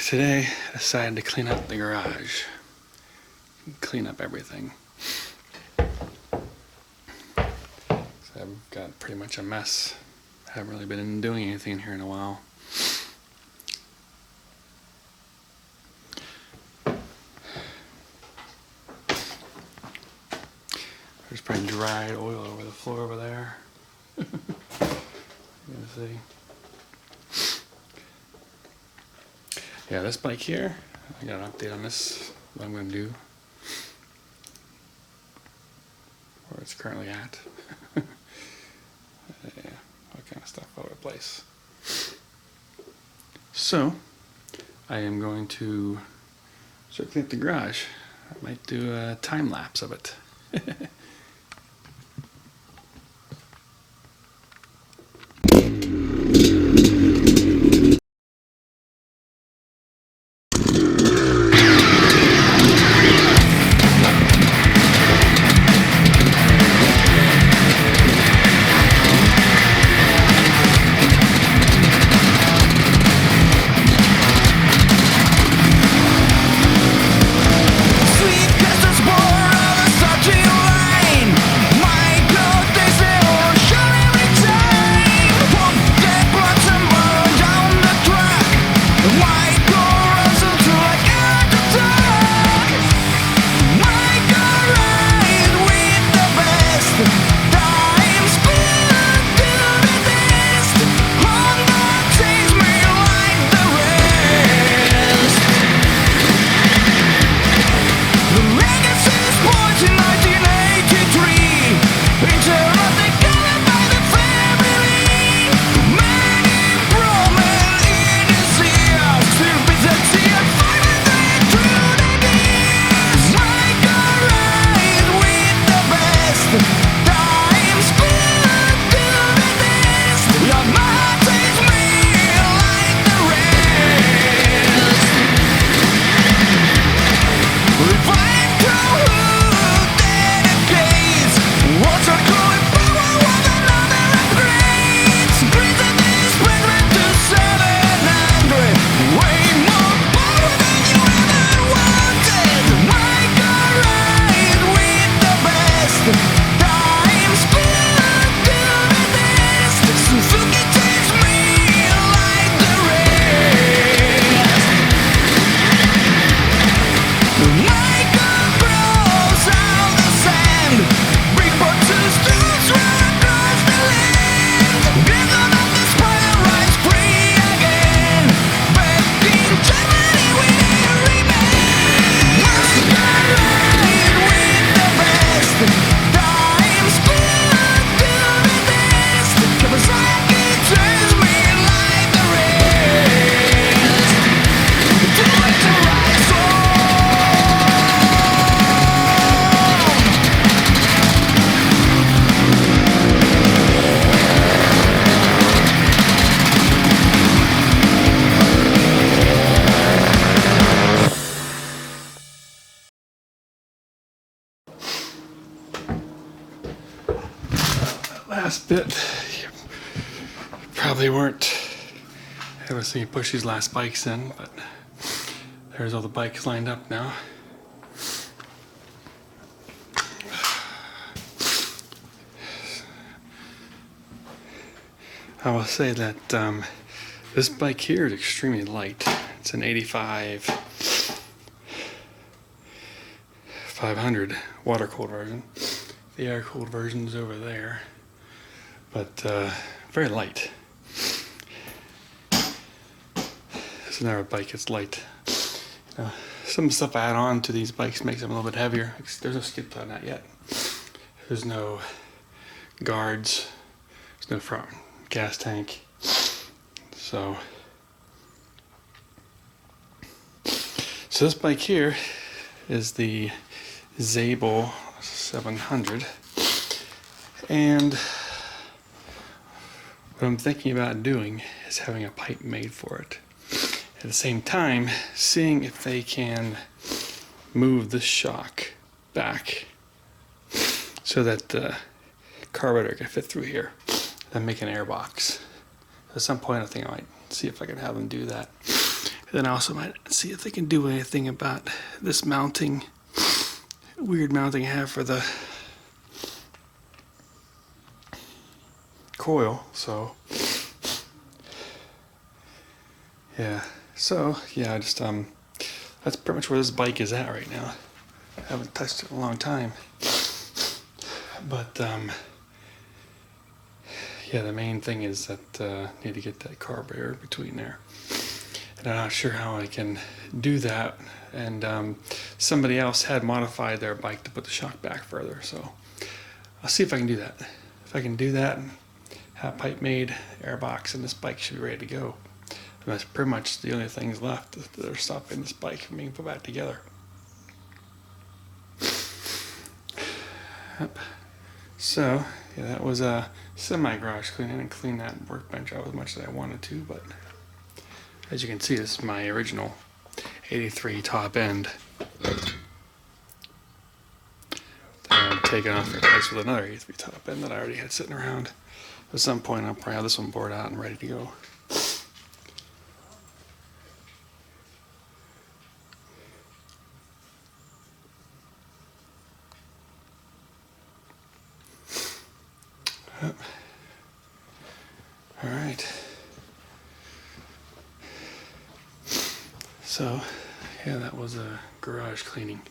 Today I decided to clean up the garage. Clean up everything. So I've got pretty much a mess. Haven't really been doing anything here in a while. There's probably dried oil over the floor over there. You can see. Yeah, this bike here, I got an update on this, what I'm going to do, where it's currently at. Yeah, all kind of stuff all over the place. So, I am going to start cleaning up the garage. I might do a time lapse of it. Last bit, you probably weren't able to see me push these last bikes in, but there's all the bikes lined up now. I will say that this bike here is extremely light. It's an 85 500 water-cooled version. The air-cooled version is over there, but very light. It's another bike that's light. Some stuff I add on to these bikes makes them a little bit heavier. There's no skid plate on that yet. There's no guards. There's no front gas tank. So this bike here is the Zabel 700, and what I'm thinking about doing is having a pipe made for it. At the same time, seeing if they can move the shock back so that the carburetor can fit through here and make an air box. At some point I think I might see if I can have them do that. And then I also might see if they can do anything about this mounting, weird mounting I have for the coil. So yeah, I just that's pretty much where this bike is at right now. I haven't touched it in a long time, but yeah, the main thing is that I need to get that carburetor between there, and I'm not sure how I can do that. And somebody else had modified their bike to put the shock back further, so I'll see if I can do that. If I can do that and have pipe made airbox, and this bike should be ready to go. And that's pretty much the only things left that are stopping this bike from being put back together. Yep. So yeah, that was a semi-garage clean. I didn't clean that workbench out as much as I wanted to, but as you can see, this is my original 83 top end that I'm taking off for replace with another 83 top end that I already had sitting around. At some point I'll probably have this one bored out and ready to go. All right. So, yeah, that was a garage cleaning.